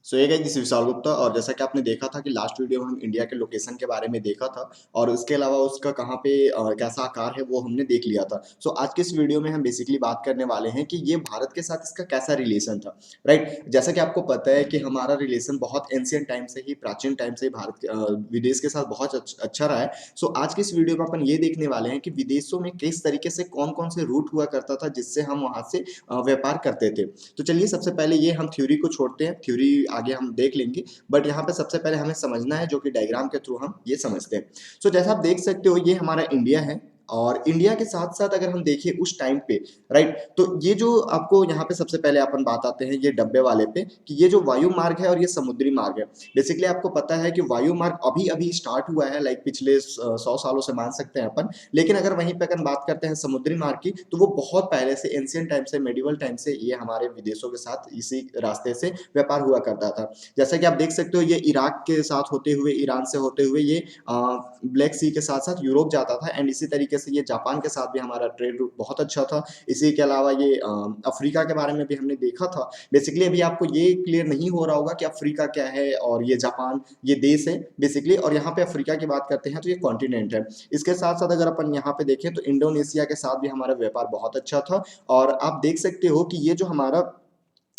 सो ये guys this Vishal Gupta. और जैसा कि आपने देखा था कि लास्ट वीडियो में हम इंडिया के लोकेशन के बारे में देखा था और उसके अलावा उसका कहाँ पे कैसा आकार है वो हमने देख लिया था। सो आज के इस वीडियो में हम बेसिकली बात करने वाले हैं कि ये भारत के साथ इसका कैसा रिलेशन था। राइट, जैसा कि आपको पता है कि हमारा रिलेशन बहुत एंशियंट टाइम से ही, प्राचीन टाइम से ही भारत के विदेश के साथ बहुत अच्छा रहा है। सो आज के इस वीडियो में अपन ये देखने वाले हैं कि विदेशों में किस तरीके से कौन कौन से रूट हुआ करता था जिससे हम वहां से व्यापार करते थे। तो चलिए सबसे पहले ये हम थ्योरी को छोड़ते हैं, थ्योरी आगे हम देख लेंगे, बट यहाँ पे सबसे पहले हमें समझना है जो कि डायग्राम के थ्रू हम ये समझते हैं। सो जैसा आप देख सकते हो ये हमारा इंडिया है और इंडिया के साथ साथ अगर हम देखें उस टाइम पे, राइट, तो ये जो आपको यहाँ पे सबसे पहले अपन बात आते हैं ये डब्बे वाले पे कि ये जो वायु मार्ग है और ये समुद्री मार्ग है। बेसिकली आपको पता है कि वायु मार्ग अभी अभी स्टार्ट हुआ है, लाइक पिछले 100 सालों से मान सकते हैं अपन। लेकिन अगर वहीं पे अगर बात करते हैं समुद्री मार्ग की तो वो बहुत पहले से, एंशियंट टाइम से, मेडिवल टाइम से ये हमारे विदेशों के साथ इसी रास्ते से व्यापार हुआ करता था। जैसा कि आप देख सकते हो ये इराक के साथ होते हुए, ईरान से होते हुए ये ब्लैक सी के साथ साथ यूरोप जाता था। एंड इसी तरीके से ये जापान के साथ भी हमारा ट्रेड रूट बहुत अच्छा था। इसी के अलावा ये अफ्रीका के बारे में भी हमने देखा था। बेसिकली अभी आपको ये क्लियर नहीं हो रहा होगा कि अफ्रीका क्या है और ये जापान ये देश है बेसिकली। और यहाँ पे अफ्रीका की बात करते हैं तो ये कॉन्टिनेंट है। इसके साथ साथ अगर अपन यहाँ पे देखें तो इंडोनेशिया के साथ भी हमारा व्यापार बहुत अच्छा था। और आप देख सकते हो कि ये जो हमारा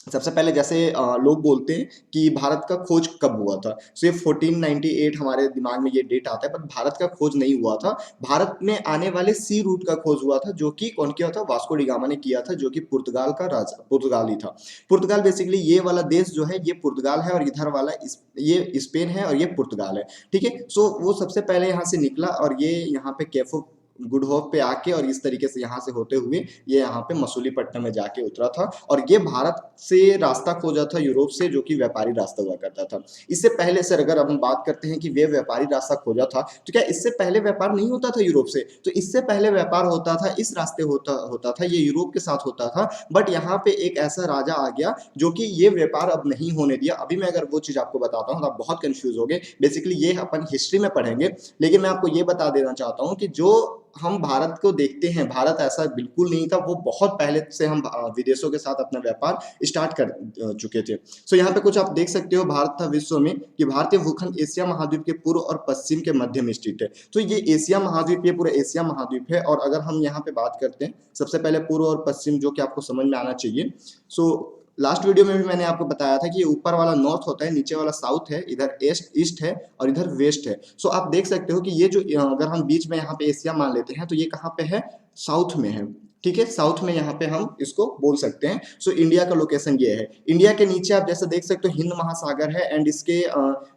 सबसे पहले जैसे लोग बोलते हैं कि भारत का खोज कब हुआ था। सो ये 1498 हमारे दिमाग में ये डेट आता है, पर भारत का खोज नहीं हुआ था। भारत में आने वाले सी रूट का खोज हुआ था जो कि कौन किया था, वास्को डी गामा ने किया था, जो कि पुर्तगाल का राजा, पुर्तगाली था। पुर्तगाल बेसिकली ये वाला देश जो है ये पुर्तगाल है और इधर वाला ये स्पेन है और ये पुर्तगाल है। ठीक है, सो वो सबसे पहले यहाँ से निकला और ये यहाँ पे कैफो गुड होप पे आके और इस तरीके से यहाँ से होते हुए ये यहाँ पे मसूलीपट्टनम में जाके उतरा था। और ये भारत से रास्ता खोजा था यूरोप से, जो कि व्यापारी रास्ता हुआ करता था। इससे पहले सर अगर हम बात करते हैं कि वे व्यापारी रास्ता खोजा था तो क्या इससे पहले व्यापार नहीं होता था यूरोप से? तो इससे पहले व्यापार होता था, इस रास्ते होता होता था, ये यूरोप के साथ होता था। बट यहाँ पे एक ऐसा राजा आ गया जो कि ये व्यापार अब नहीं होने दिया। अभी मैं अगर वो चीज आपको बताता हूँ तो आप बहुत कंफ्यूज हो गए। बेसिकली ये अपन हिस्ट्री में पढ़ेंगे, लेकिन मैं आपको ये बता देना चाहता हूँ कि जो हम भारत को देखते हैं, भारत ऐसा बिल्कुल नहीं था। वो बहुत पहले से हम विदेशों के साथ अपना व्यापार स्टार्ट कर चुके थे। सो यहाँ पे कुछ आप देख सकते हो, भारत था विश्व में कि भारतीय भूखंड एशिया महाद्वीप के पूर्व और पश्चिम के मध्य में स्थित है। तो ये एशिया महाद्वीप, ये पूरा एशिया महाद्वीप है। और अगर हम यहाँ पे बात करते हैं सबसे पहले पूर्व और पश्चिम, जो कि आपको समझ में आना चाहिए। सो लास्ट वीडियो में भी मैंने आपको बताया था कि ये ऊपर वाला नॉर्थ होता है, नीचे वाला साउथ है, इधर ईस्ट है और इधर वेस्ट है। सो आप देख सकते हो कि ये जो अगर हम बीच में यहाँ पे एशिया मान लेते हैं तो ये कहाँ पे है, साउथ में है। ठीक है, साउथ में यहाँ पे हम इसको बोल सकते हैं। सो इंडिया का लोकेशन ये है। इंडिया के नीचे आप जैसे देख सकते हो हिंद महासागर है एंड इसके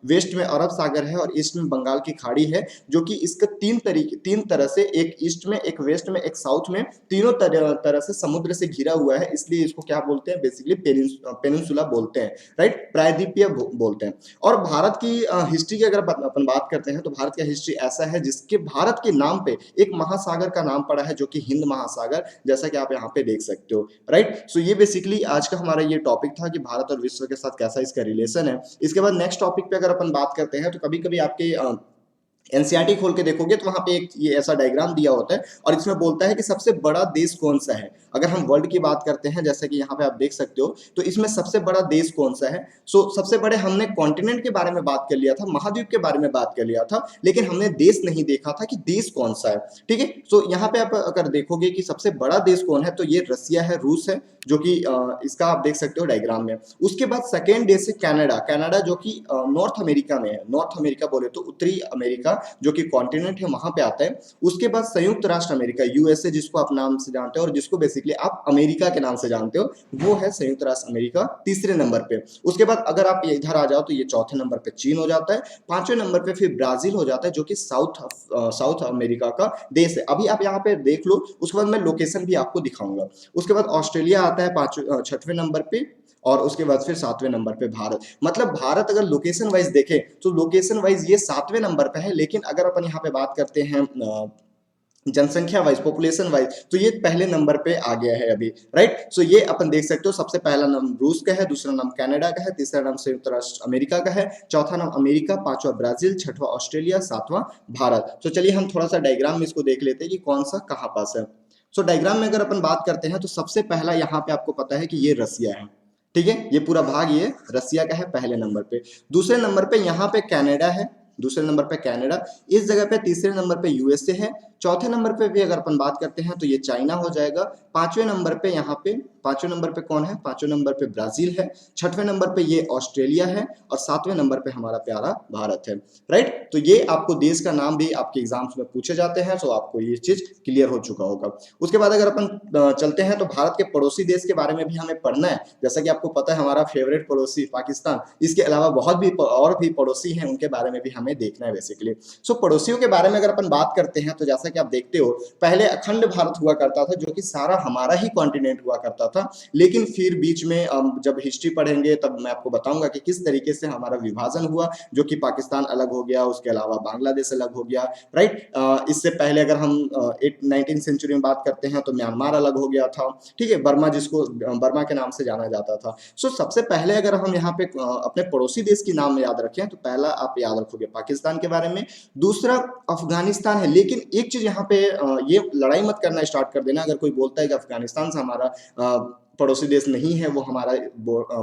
वेस्ट में अरब सागर है और ईस्ट में बंगाल की खाड़ी है, जो कि इसका तीन तरह से, एक ईस्ट में, एक वेस्ट में, एक साउथ में, तीनों तरह से समुद्र से घिरा हुआ है। इसलिए इसको क्या बोलते हैं, बेसिकली पेनिनसुला बोलते हैं, राइट, प्रायद्वीपीय बोलते हैं। और भारत की हिस्ट्री की अगर अपन बात करते हैं तो भारत का हिस्ट्री ऐसा है जिसके भारत के नाम पे एक महासागर का नाम पड़ा है जो कि हिंद महासागर, जैसा कि आप यहाँ पे देख सकते हो, राइट। सो ये बेसिकली आज का हमारा ये टॉपिक था कि भारत और विश्व के साथ कैसा इसका रिलेशन है। इसके बाद नेक्स्ट टॉपिक पे अगर अपन बात करते हैं तो कभी कभी आपके एनसीईआरटी खोल के देखोगे तो वहां पे एक ये ऐसा डायग्राम दिया होता है और इसमें बोलता है कि सबसे बड़ा देश कौन सा है। अगर हम वर्ल्ड की बात करते हैं जैसे कि यहाँ पे आप देख सकते हो, तो इसमें सबसे बड़ा देश कौन सा है। सो सबसे बड़े, हमने कॉन्टिनेंट के बारे में बात कर लिया था, महाद्वीप के बारे में बात कर लिया था, लेकिन हमने देश नहीं देखा था कि देश कौन सा है। ठीक है, सो यहाँ पे आप अगर देखोगे कि सबसे बड़ा देश कौन है तो ये रसिया है, रूस है, जो कि इसका आप देख सकते हो डायग्राम में। उसके बाद सेकेंड देश है कनाडा, कनाडा जो कि नॉर्थ अमेरिका में है। नॉर्थ अमेरिका बोले तो उत्तरी अमेरिका जो कि कॉन्टिनेंट है वहां पे आता है। उसके बाद संयुक्त राष्ट्र अमेरिका, यूएसए, जिसको आप नाम से जानते हो और जिसको बेसिकली आप अमेरिका के नाम से जानते हो, वो है संयुक्त राष्ट्र अमेरिका तीसरे नंबर पे। उसके बाद अगर आप इधर आ जाओ तो ये चौथे नंबर पे चीन हो जाता है। पांचवें नंबर पे फिर ब्राजील हो जाता है, जो कि साउथ अमेरिका का देश है। अभी आप यहाँ पे देख लो, उसके बाद मैं लोकेशन भी आपको दिखाऊंगा। उसके बाद ऑस्ट्रेलिया आता है छठवें नंबर पे और उसके बाद फिर सातवें नंबर पे भारत। मतलब भारत अगर लोकेशन वाइज देखें तो लोकेशन वाइज ये सातवें नंबर पे है, लेकिन अगर अपन यहाँ पे बात करते हैं जनसंख्या वाइज, पॉपुलेशन वाइज, तो ये पहले नंबर पे आ गया है अभी, राइट। सो ये अपन देख सकते हो, सबसे पहला नाम रूस का है, दूसरा नाम कनाडा का है, तीसरा नाम संयुक्त राष्ट्र अमेरिका का है, चौथा नाम अमेरिका, पांचवा ब्राजील, छठवां ऑस्ट्रेलिया, सातवां भारत। तो चलिए हम थोड़ा सा डायग्राम में इसको देख लेते हैं कि कौन सा कहाँ पास है। सो डायग्राम में अगर अपन बात करते हैं तो सबसे पहला यहाँ पे आपको पता है कि ये रसिया है, ठीक है, ये पूरा भाग ये रसिया का है पहले नंबर पे। दूसरे नंबर पे यहाँ पे कनाडा है, दूसरे नंबर पे कनाडा, इस जगह पे तीसरे नंबर पे यूएसए है, चौथे नंबर पे भी अगर अपन बात करते हैं तो ये चाइना हो जाएगा, पांचवें नंबर पे यहाँ पे, पांचवें नंबर पे कौन है, पांचवें नंबर पे ब्राजील है, छठवें नंबर पे ये ऑस्ट्रेलिया है, और सातवें नंबर पे हमारा प्यारा भारत है। राइट, तो ये आपको देश का नाम भी आपके एग्जाम्स में पूछे जाते हैं, तो आपको ये चीज क्लियर हो चुका होगा। उसके बाद अगर अपन चलते हैं तो भारत के पड़ोसी देश के बारे में भी हमें पढ़ना है। जैसा कि आपको पता है हमारा फेवरेट पड़ोसी पाकिस्तान, इसके अलावा बहुत भी और भी पड़ोसी हैं, उनके बारे में भी हमें देखना है बेसिकली। सो पड़ोसियों के बारे में अगर अपन बात करते हैं तो जैसा कि आप देखते हो पहले अखंड भारत हुआ करता था, जो कि सारा हमारा ही कॉन्टिनेंट हुआ करता था, लेकिन फिर बीच में जब हिस्ट्री पढ़ेंगे तब मैं आपको बताऊंगा कि किस तरीके से हमारा विभाजन हुआ, जो कि पाकिस्तान अलग हो गया, उसके अलावा बांग्लादेश अलग हो गया। राइट, इससे पहले अगर हम 19th सेंचुरी में बात करते हैं तो म्यांमार अलग हो गया था, ठीक है, बर्मा जिसको बर्मा के नाम से जाना जाता था। सो सबसे पहले अगर हम यहाँ पे अपने पड़ोसी देश की नाम याद रखें तो पहला आप याद रखोगे पाकिस्तान के बारे में, दूसरा अफगानिस्तान है। लेकिन एक चीज यहाँ पे ये लड़ाई मत करना स्टार्ट कर देना अगर कोई बोलता है कि अफगानिस्तान से हमारा पड़ोसी देश नहीं है, वो हमारा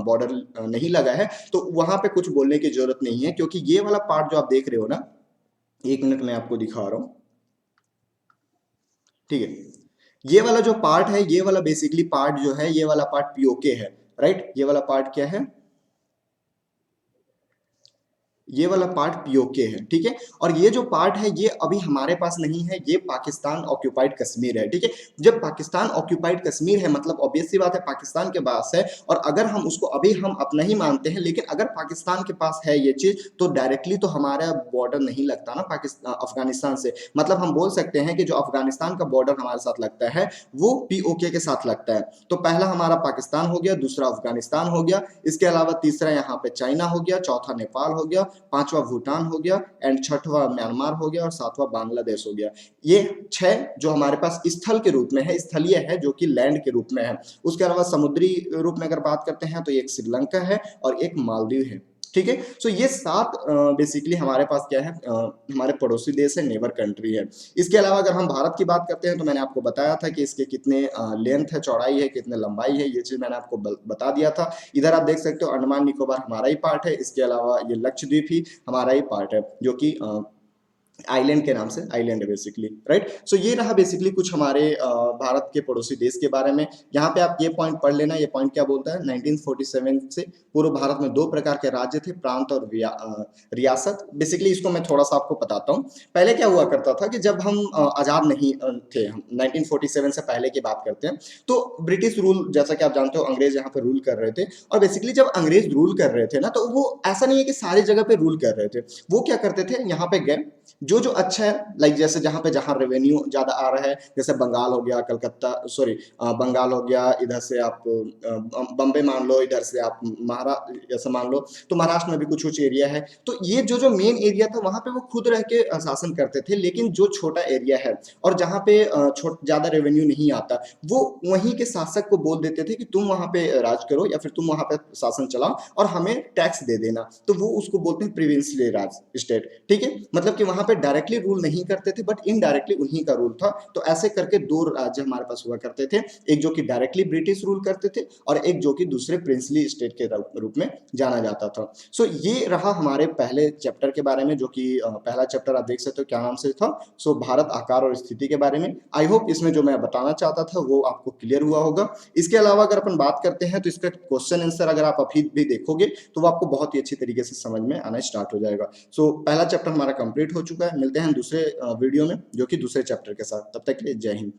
बॉर्डर नहीं लगा है, तो वहां पे कुछ बोलने की जरूरत नहीं है, क्योंकि ये वाला पार्ट जो आप देख रहे हो ना, एक मिनट में आपको दिखा रहा हूं, ठीक है, ये वाला जो पार्ट है, ये वाला बेसिकली पार्ट जो है, ये वाला पार्ट पीओके है। राइट, ये वाला पार्ट क्या है, ये वाला पार्ट पीओके है, ठीक है, और ये जो पार्ट है ये अभी हमारे पास नहीं है, ये पाकिस्तान ऑक्यूपाइड कश्मीर है, ठीक है। जब पाकिस्तान ऑक्यूपाइड कश्मीर है मतलब ऑब्वियस सी बात है पाकिस्तान के पास है, और अगर हम उसको अभी हम अपना ही मानते हैं, लेकिन अगर पाकिस्तान के पास है ये चीज तो डायरेक्टली तो हमारा बॉर्डर नहीं लगता ना पाकिस्तान अफगानिस्तान से, मतलब हम बोल सकते हैं कि जो अफगानिस्तान का बॉर्डर हमारे साथ लगता है वो पीओके के साथ लगता है। तो पहला हमारा पाकिस्तान हो गया, दूसरा अफगानिस्तान हो गया, इसके अलावा तीसरा यहाँ पे चाइना हो गया, चौथा नेपाल हो गया, पांचवा भूटान हो गया, एंड छठवा म्यांमार हो गया, और सातवां बांग्लादेश हो गया। ये छह जो हमारे पास स्थल के रूप में है, स्थलीय है, जो कि लैंड के रूप में है। उसके अलावा समुद्री रूप में अगर बात करते हैं तो एक श्रीलंका है और एक मालदीव है, ठीक है। सो ये सात बेसिकली हमारे पास क्या है, हमारे पड़ोसी देश है, नेबर कंट्री है। इसके अलावा अगर हम भारत की बात करते हैं तो मैंने आपको बताया था कि इसके कितने लेंथ है, चौड़ाई है, कितने लंबाई है, ये चीज मैंने आपको बता दिया था। इधर आप देख सकते हो अंडमान निकोबार हमारा ही पार्ट है, इसके अलावा ये लक्षद्वीप ही हमारा ही पार्ट है, जो कि आइलैंड के नाम से आइलैंड है बेसिकली। राइट, सो ये रहा बेसिकली कुछ हमारे भारत के पड़ोसी देश के बारे में। यहाँ पे आप ये पॉइंट पढ़ लेना, ये पॉइंट क्या बोलता है, 1947 से पूर्व भारत में दो प्रकार के राज्य थे, प्रांत और रियासत। बेसिकली इसको मैं थोड़ा सा आपको बताता हूँ। पहले क्या हुआ करता था कि जब हम आजाद नहीं थे, हम 1947 से पहले की बात करते हैं, तो ब्रिटिश रूल, जैसा कि आप जानते हो अंग्रेज यहाँ पे रूल कर रहे थे, और बेसिकली जब अंग्रेज रूल कर रहे थे ना, तो वो ऐसा नहीं है कि सारी जगह पे रूल कर रहे थे। वो क्या करते थे, यहाँ पे गए, जो जो अच्छा है, लाइक जैसे जहां पे जहां रेवेन्यू ज्यादा आ रहा है, जैसे बंगाल हो गया, कलकत्ता, सॉरी बंगाल हो गया, इधर से आप बम्बे मान लो, इधर से आप महाराष्ट्र जैसे मान लो, तो महाराष्ट्र में भी कुछ कुछ एरिया है, तो ये जो जो मेन एरिया था वहां पे वो खुद रह के शासन करते थे। लेकिन जो छोटा एरिया है और जहाँ पे ज्यादा रेवेन्यू नहीं आता, वो वहीं के शासक को बोल देते थे कि तुम वहां पे राज करो या फिर तुम वहां पे शासन चलाओ और हमें टैक्स दे देना, तो वो उसको बोलते हैं प्रिवेंशियली राज स्टेट, ठीक है। मतलब कि वहां पे डायरेक्टली रूल नहीं करते थे, बट इनडायरेक्टली उन्हीं का रूल था। तो ऐसे करके दो राज्य हमारे पास हुआ करते थे, एक जो कि डायरेक्टली ब्रिटिश रूल करते थे और एक जो कि दूसरे प्रिंसली स्टेट के रूप में जाना जाता था। सो ये रहा हमारे पहले चैप्टर के बारे में, जो कि पहला चैप्टर आप देख सकते हो क्या नाम से था, सो भारत आकार और स्थिति के बारे में। आई होप इसमें जो मैं बताना चाहता था वो आपको क्लियर हुआ होगा। इसके अलावा अगर अपन बात करते हैं तो इसका क्वेश्चन आंसर अगर आप अभी भी देखोगे तो वो आपको बहुत ही अच्छी तरीके से समझ में आना स्टार्ट हो जाएगा। सो पहला चैप्टर हमारा कंप्लीट हो चुका है। मिलते हैं दूसरे वीडियो में जो कि दूसरे चैप्टर के साथ, तब तक के लिए जय हिंद।